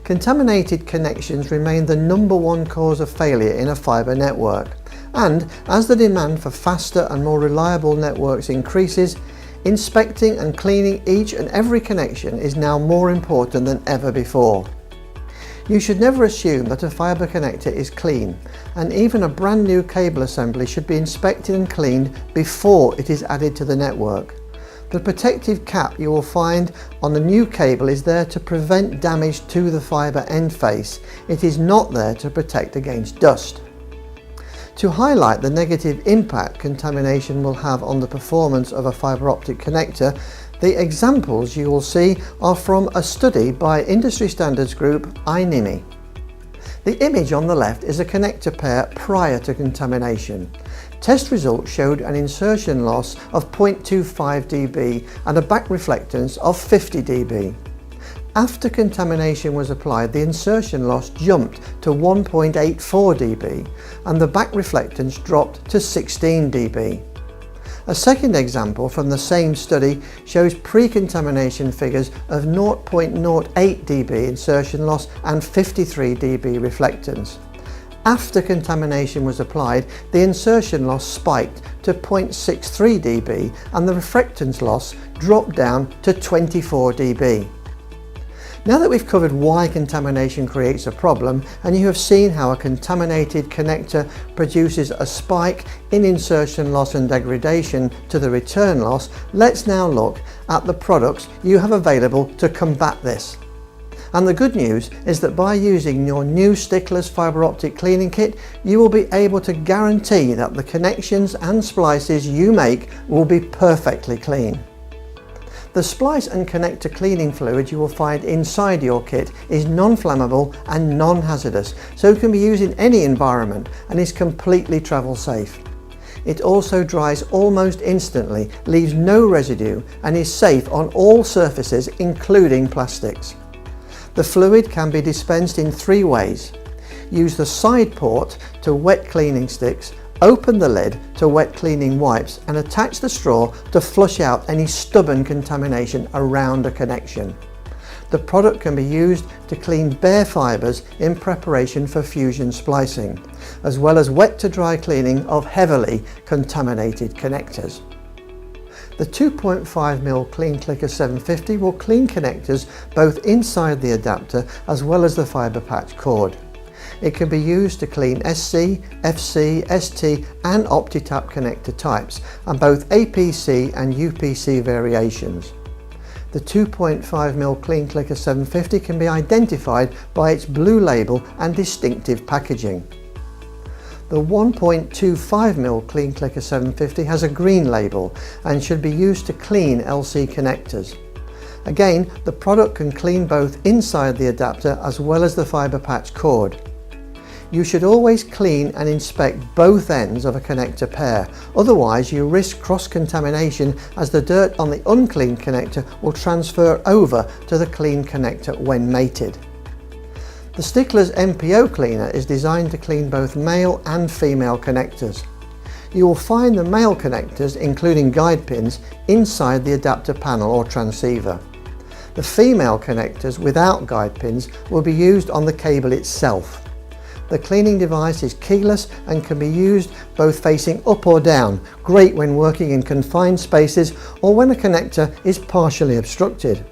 Contaminated connections remain the #1 cause of failure in a fibre network, and as the demand for faster and more reliable networks increases, inspecting and cleaning each and every connection is now more important than ever before. You should never assume that a fibre connector is clean, and even a brand new cable assembly should be inspected and cleaned before it is added to the network. The protective cap you will find on the new cable is there to prevent damage to the fibre end face. It is not there to protect against dust. To highlight the negative impact contamination will have on the performance of a fibre optic connector, the examples you will see are from a study by industry standards group INIMI. The image on the left is a connector pair prior to contamination. Test results showed an insertion loss of 0.25 dB and a back reflectance of 50 dB. After contamination was applied, the insertion loss jumped to 1.84 dB and the back reflectance dropped to 16 dB. A second example from the same study shows pre-contamination figures of 0.08 dB insertion loss and 53 dB reflectance. After contamination was applied, the insertion loss spiked to 0.63 dB and the reflectance loss dropped down to 24 dB. Now that we've covered why contamination creates a problem, and you have seen how a contaminated connector produces a spike in insertion loss and degradation to the return loss, let's now look at the products you have available to combat this. And the good news is that by using your new Sticklers fibre optic cleaning kit, you will be able to guarantee that the connections and splices you make will be perfectly clean. The Splice and Connector cleaning fluid you will find inside your kit is non-flammable and non-hazardous, so it can be used in any environment and is completely travel safe. It also dries almost instantly, leaves no residue and is safe on all surfaces including plastics. The fluid can be dispensed in 3 ways. Use the side port to wet cleaning sticks, open the lid to wet cleaning wipes and attach the straw to flush out any stubborn contamination around a connection. The product can be used to clean bare fibres in preparation for fusion splicing, as well as wet to dry cleaning of heavily contaminated connectors. The 2.5mm CleanClicker 750 will clean connectors both inside the adapter as well as the fibre patch cord. It can be used to clean SC, FC, ST and OptiTap connector types and both APC and UPC variations. The 2.5mm CleanClicker 750 can be identified by its blue label and distinctive packaging. The 1.25mm CleanClicker 750 has a green label and should be used to clean LC connectors. Again, the product can clean both inside the adapter as well as the fibre patch cord. You should always clean and inspect both ends of a connector pair, otherwise you risk cross-contamination as the dirt on the unclean connector will transfer over to the clean connector when mated. The Sticklers MPO cleaner is designed to clean both male and female connectors. You will find the male connectors, including guide pins, inside the adapter panel or transceiver. The female connectors without guide pins will be used on the cable itself. The cleaning device is keyless and can be used both facing up or down, great when working in confined spaces or when a connector is partially obstructed.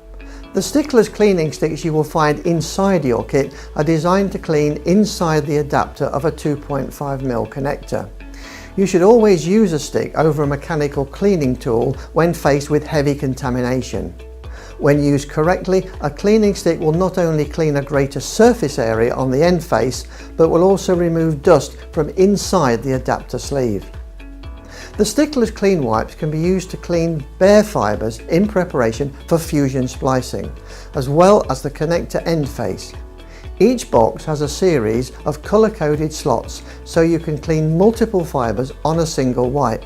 The Sticklers cleaning sticks you will find inside your kit are designed to clean inside the adapter of a 2.5mm connector. You should always use a stick over a mechanical cleaning tool when faced with heavy contamination. When used correctly, a cleaning stick will not only clean a greater surface area on the end face, but will also remove dust from inside the adapter sleeve. The Sticklers CleanWipes can be used to clean bare fibres in preparation for fusion splicing, as well as the connector end face. Each box has a series of colour-coded slots so you can clean multiple fibres on a single wipe.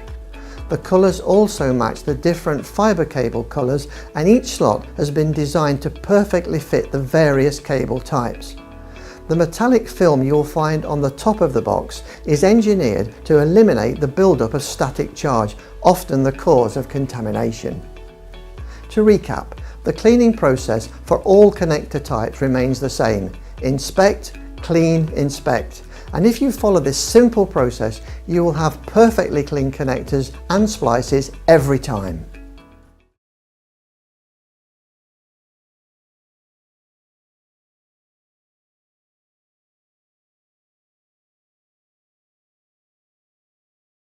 The colours also match the different fibre cable colours and each slot has been designed to perfectly fit the various cable types. The metallic film you will find on the top of the box is engineered to eliminate the build-up of static charge, often the cause of contamination. To recap, the cleaning process for all connector types remains the same: inspect, clean, inspect. And if you follow this simple process, you will have perfectly clean connectors and splices every time.